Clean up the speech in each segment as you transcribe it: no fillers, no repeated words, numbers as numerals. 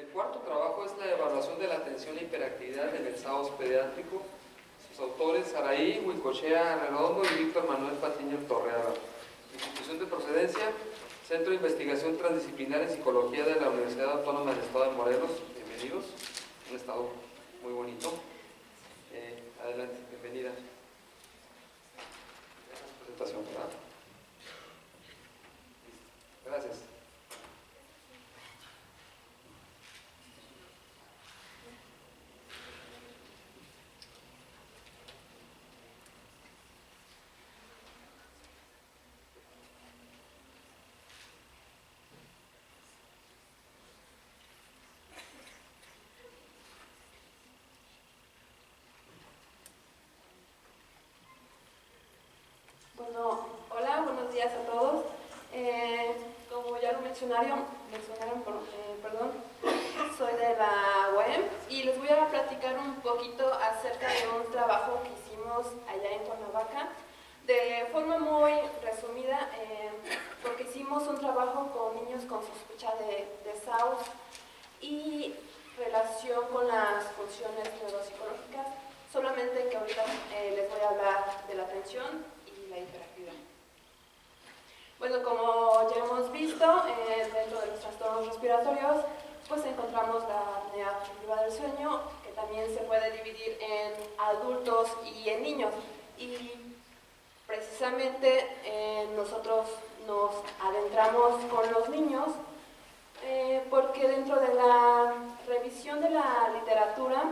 El cuarto trabajo es la evaluación de la atención e hiperactividad en el SAOS pediátrico. Sus autores, Saraí, Huicochea Redondo y Víctor Manuel Patiño Torreada. Institución de procedencia, Centro de Investigación Transdisciplinar en Psicología de la Universidad Autónoma del Estado de Morelos. Bienvenidos, un estado muy bonito. Adelante, bienvenida. Esa es su presentación, ¿verdad? Gracias. Bueno, hola, buenos días a todos. Como ya lo mencionaron, soy de la UAM y les voy a platicar un poquito acerca de un trabajo que hicimos allá en Cuernavaca, de forma muy resumida, porque hicimos un trabajo con niños con sospecha de SAUS y relación con las funciones neuropsicológicas, solamente que ahorita les voy a hablar de la atención y la hiperactividad. Bueno, como ya hemos visto, dentro de los trastornos respiratorios, pues encontramos la apnea obstructiva del sueño, que también se puede dividir en adultos y en niños. Y precisamente nosotros nos adentramos con los niños porque dentro de la revisión de la literatura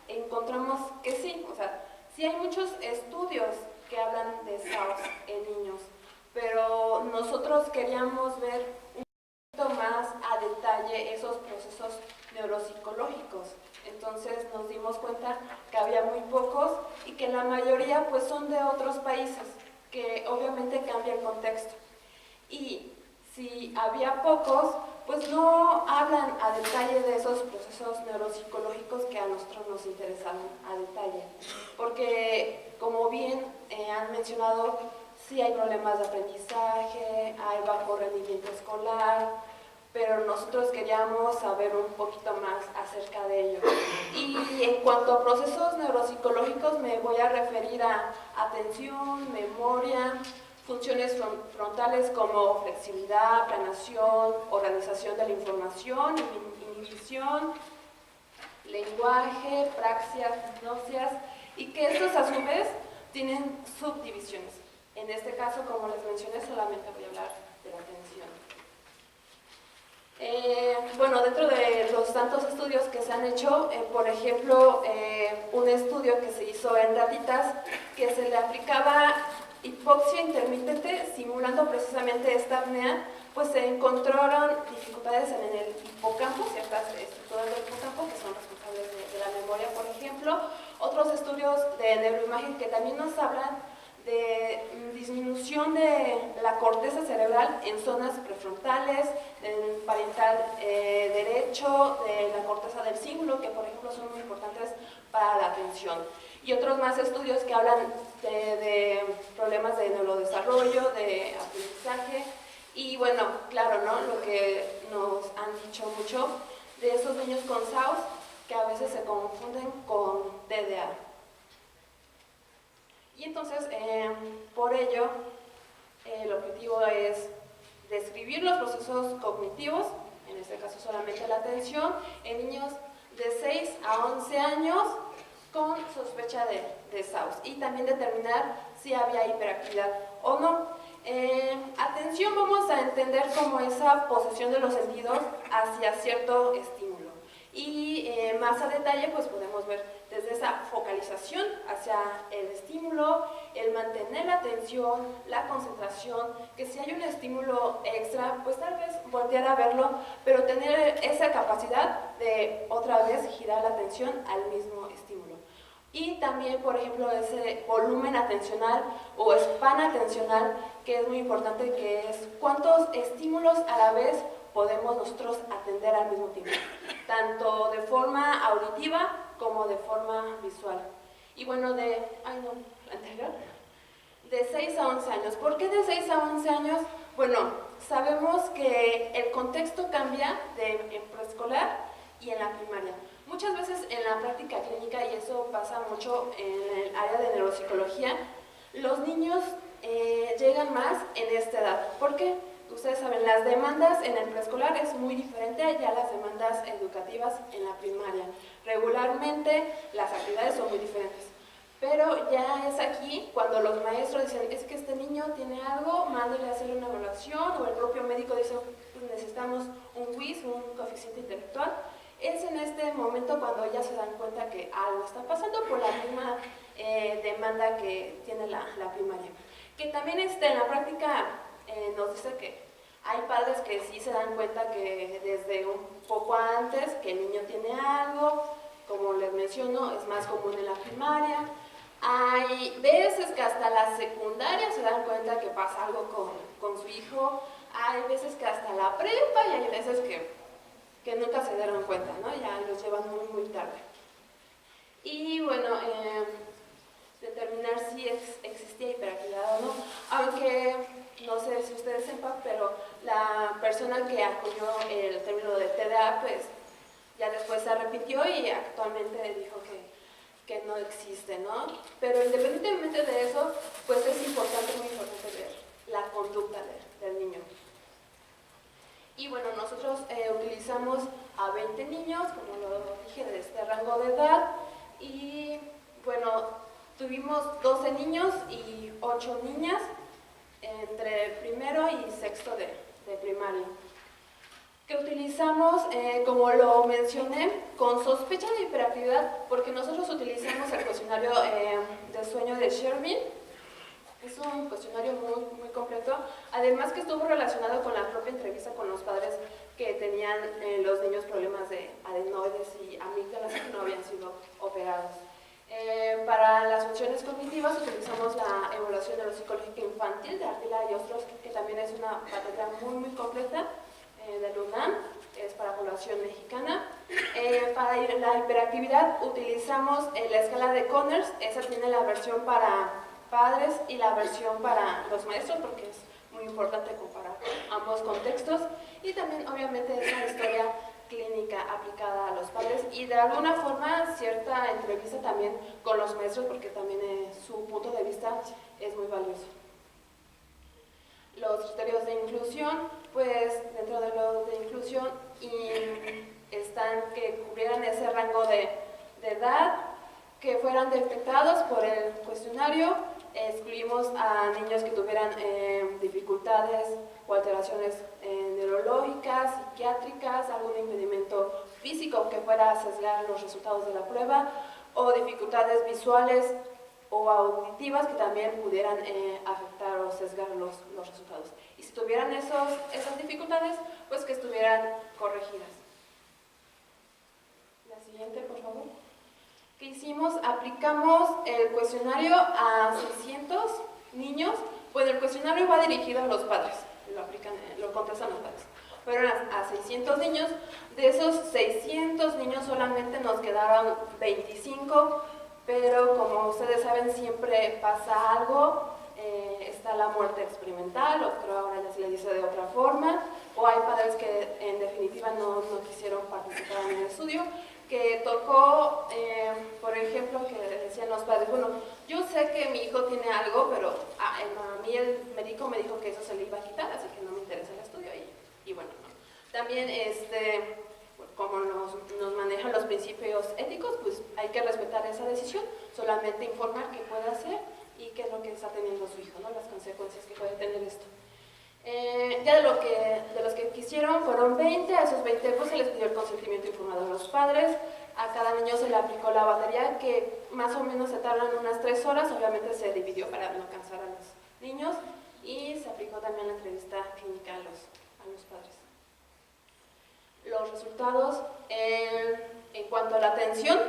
encontramos que sí, o sea, sí hay muchos estudios que hablan de SAUS en niños, pero nosotros queríamos ver un poquito más a detalle esos procesos neuropsicológicos. Entonces nos dimos cuenta que había muy pocos y que la mayoría pues son de otros países, que obviamente cambia el contexto. Y si había pocos, pues no hablan a detalle de esos procesos neuropsicológicos que a nosotros nos interesan a detalle. Porque, como bien han mencionado, sí hay problemas de aprendizaje, hay bajo rendimiento escolar, pero nosotros queríamos saber un poquito más acerca de ello. Y en cuanto a procesos neuropsicológicos, me voy a referir a atención, memoria, funciones frontales como flexibilidad, planeación, organización de la información, inhibición, lenguaje, praxias, hipnosis, y que estos a su vez tienen subdivisiones. En este caso, como les mencioné, solamente voy a hablar de la atención. Bueno, dentro de los tantos estudios que se han hecho, por ejemplo, un estudio que se hizo en ratitas, que se le aplicaba hipoxia intermitente simulando precisamente esta apnea, pues se encontraron dificultades en el hipocampo, ciertas estructuras del hipocampo que son responsables de la memoria, por ejemplo. Otros estudios de neuroimagen que también nos hablan de disminución de la corteza cerebral en zonas prefrontales, del parental derecho, de la corteza del cíngulo, que por ejemplo son muy importantes para la atención. Y otros más estudios que hablan de problemas de neurodesarrollo, de aprendizaje, y bueno, claro, ¿no? Lo que nos han dicho mucho de esos niños con SAUS, que a veces se confunden con TDA. Y entonces, por ello, el objetivo es describir los procesos cognitivos, en este caso solamente la atención, en niños de 6 a 11 años con sospecha de SAUS, y también determinar si había hiperactividad o no. Atención vamos a entender como esa posesión de los sentidos hacia cierto estímulo. Y más a detalle pues podemos ver desde esa focalización hacia el estímulo, el mantener la atención, la concentración, que si hay un estímulo extra, pues tal vez voltear a verlo, pero tener esa capacidad de otra vez girar la atención al mismo estímulo. Y también, por ejemplo, ese volumen atencional o span atencional, que es muy importante, que es cuántos estímulos a la vez podemos nosotros atender al mismo tiempo, tanto de forma auditiva como de forma visual. Y bueno, de 6 a 11 años. ¿Por qué de 6 a 11 años? Bueno, sabemos que el contexto cambia en preescolar y en la primaria. Muchas veces en la práctica clínica, y eso pasa mucho en el área de neuropsicología, los niños llegan más en esta edad. ¿Por qué? Ustedes saben, las demandas en el preescolar es muy diferente a ya las demandas educativas en la primaria. Regularmente las actividades son muy diferentes. Pero ya es aquí cuando los maestros dicen, es que este niño tiene algo, mándale a hacerle una evaluación, o el propio médico dice, pues necesitamos un WIS, un coeficiente intelectual. Es en este momento cuando ya se dan cuenta que algo está pasando por la misma demanda que tiene la primaria. Que también en la práctica nos dice que hay padres que sí se dan cuenta que desde un poco antes que el niño tiene algo, como les menciono, es más común en la primaria. Hay veces que hasta la secundaria se dan cuenta que pasa algo con su hijo, hay veces que hasta la prepa y hay veces que nunca se dieron cuenta, ¿no? Ya los llevan muy, muy tarde. Y bueno, determinar si existía hiperactividad o no, aunque no sé si ustedes sepan, pero la persona que acuñó el término de TDA, pues ya después se arrepintió y actualmente dijo que no existe, ¿no? Pero independientemente de eso, pues es importante, muy importante ver la conducta del niño. Y bueno, nosotros utilizamos a 20 niños, como lo dije, de este rango de edad, y bueno, tuvimos 12 niños y 8 niñas entre primero y sexto de primaria. Que utilizamos, como lo mencioné, con sospecha de hiperactividad, porque nosotros utilizamos el cuestionario de sueño de Shervin. Es un cuestionario muy, muy completo, además que estuvo relacionado con la propia entrevista con los padres que tenían los niños problemas de adenoides y amígdalas que no habían sido operados. Para las funciones cognitivas utilizamos la evaluación neuropsicológica infantil de Ardila y Ostrowski, que también es una cátedra muy, muy completa del UNAM, es para población mexicana. Para la hiperactividad utilizamos la escala de Conners, esa tiene la versión para padres y la versión para los maestros, porque es muy importante comparar ambos contextos, y también obviamente es una historia clínica aplicada a los padres y de alguna forma cierta entrevista también con los maestros, porque también su punto de vista es muy valioso. Los criterios de inclusión, pues dentro de los de inclusión están que cubrieran ese rango de edad, que fueran detectados por el cuestionario. Excluimos a niños que tuvieran dificultades o alteraciones neurológicas, psiquiátricas, algún impedimento físico que fuera a sesgar los resultados de la prueba, o dificultades visuales o auditivas que también pudieran afectar o sesgar los resultados. Y si tuvieran esas dificultades, pues que estuvieran corregidas. La siguiente, por favor. ¿Qué hicimos? Aplicamos el cuestionario a 600 niños. Bueno, el cuestionario va dirigido a los padres, lo contestan los padres. Fueron a 600 niños, de esos 600 niños solamente nos quedaron 25, pero como ustedes saben siempre pasa algo, está la muerte experimental, o creo ahora ya se le dice de otra forma, o hay padres que en definitiva no quisieron participar en el estudio, que tocó, por ejemplo, que decían los padres, bueno, yo sé que mi hijo tiene algo, pero a mí el médico me dijo que eso se le iba a quitar, así que no me interesa el estudio, y bueno, no. También, como nos manejan los principios éticos, pues hay que respetar esa decisión, solamente informar qué puede hacer y qué es lo que está teniendo su hijo, ¿no? Las consecuencias que puede tener esto. Ya de los que quisieron fueron 20, a esos 20 pues se les pidió el consentimiento informado a los padres, a cada niño se le aplicó la batería que más o menos se tardan unas 3 horas, obviamente se dividió para no cansar a los niños, y se aplicó también la entrevista clínica a los padres. Los resultados, en cuanto a la atención,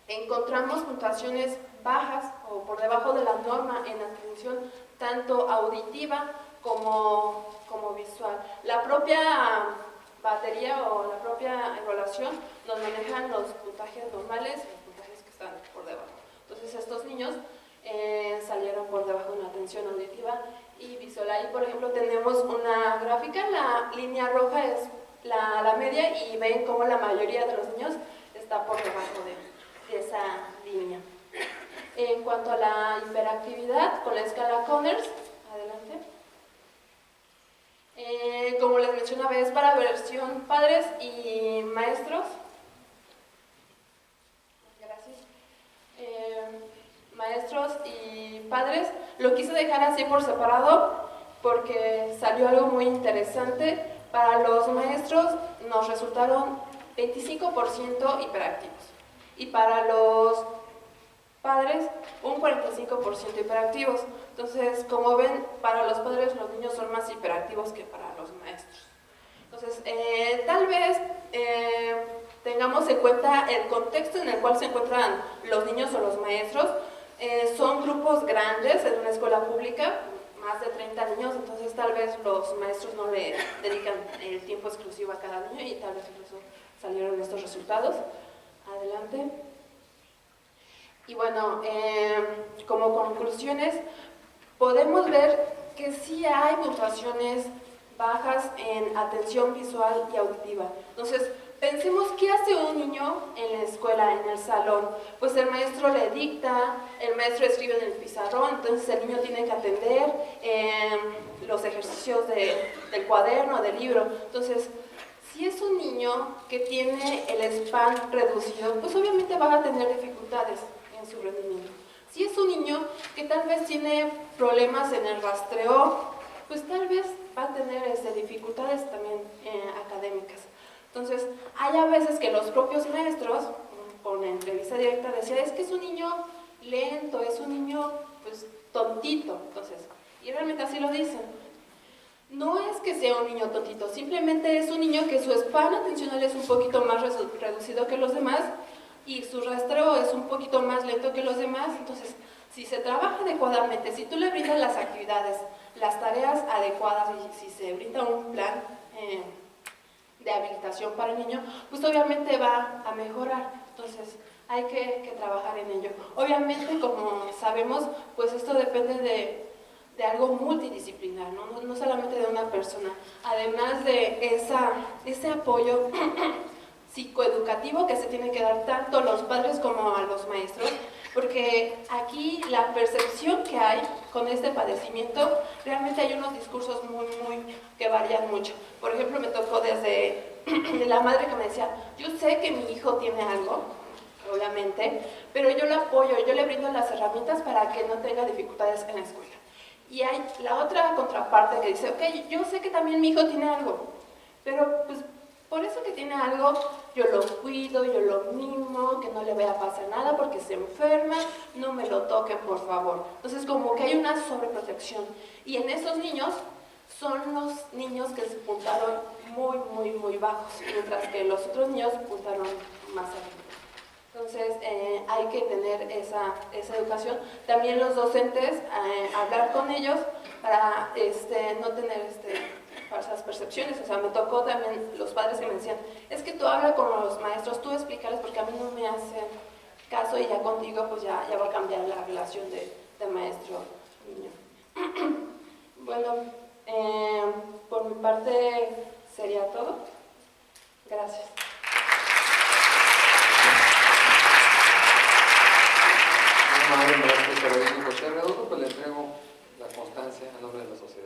encontramos puntuaciones bajas o por debajo de la norma en atención tanto auditiva como visual. La propia batería o la propia evaluación nos manejan los puntajes normales y los puntajes que están por debajo. Entonces estos niños salieron por debajo en la atención auditiva y visual. Ahí por ejemplo tenemos una gráfica, la línea roja es la media media y ven cómo la mayoría de los niños está por debajo de esa línea. En cuanto a la hiperactividad, con la escala Conners, adelante. Como les mencionaba, es para versión padres y maestros. Gracias. Maestros y padres. Lo quise dejar así por separado porque salió algo muy interesante. Para los maestros nos resultaron 25% hiperactivos y para los padres un 45% hiperactivos. Entonces, como ven, para los padres los niños son más hiperactivos que para los maestros. Entonces, tal vez tengamos en cuenta el contexto en el cual se encuentran los niños o los maestros. Son grupos grandes en una escuela pública, más de 30 niños, entonces tal vez los maestros no le dedican el tiempo exclusivo a cada niño y tal vez incluso salieron estos resultados. Adelante. Y bueno, como conclusiones, podemos ver que sí hay puntuaciones bajas en atención visual y auditiva. Entonces, pensemos qué hace un niño en la escuela, en el salón. Pues el maestro le dicta, el maestro escribe en el pizarrón, entonces el niño tiene que atender los ejercicios del cuaderno, del libro. Entonces, si es un niño que tiene el span reducido, pues obviamente va a tener dificultades en su rendimiento. Si es un niño que tal vez tiene problemas en el rastreo, pues tal vez va a tener dificultades también académicas. Entonces, hay a veces que los propios maestros, con entrevista directa, decían, es que es un niño lento, es un niño pues tontito. Entonces, y realmente así lo dicen. No es que sea un niño tontito, simplemente es un niño que su span atencional es un poquito más reducido que los demás y su rastreo es un poquito más lento que los demás. Entonces, si se trabaja adecuadamente, si tú le brindas las actividades, las tareas adecuadas y si se brinda un plan de habilitación para el niño, pues obviamente va a mejorar. Entonces, hay que trabajar en ello. Obviamente, como sabemos, pues esto depende de algo multidisciplinar, no solamente de una persona. Además de ese apoyo psicoeducativo que se tiene que dar tanto a los padres como a los maestros, porque aquí la percepción que hay con este padecimiento, realmente hay unos discursos que varían mucho. Por ejemplo, me tocó desde la madre que me decía, yo sé que mi hijo tiene algo, obviamente, pero yo lo apoyo, yo le brindo las herramientas para que no tenga dificultades en la escuela. Y hay la otra contraparte que dice, ok, yo sé que también mi hijo tiene algo, pero pues por eso que tiene algo, yo lo cuido, yo lo mimo, que no le vaya a pasar nada porque se enferma, no me lo toquen, por favor. Entonces, como que hay una sobreprotección. Y en esos niños, son los niños que se puntaron muy bajos, mientras que los otros niños puntaron más arriba. Entonces, hay que tener esa educación. También los docentes, hablar con ellos para no tener falsas percepciones. O sea, me tocó también los padres que me decían, es que tú hablas con los maestros, tú explícales porque a mí no me hacen caso y ya contigo pues ya va a cambiar la relación de maestro-niño. Bueno, por mi parte sería todo. Gracias. Madre María Huicochea Redondo, pues le entrego la constancia a nombre de la sociedad.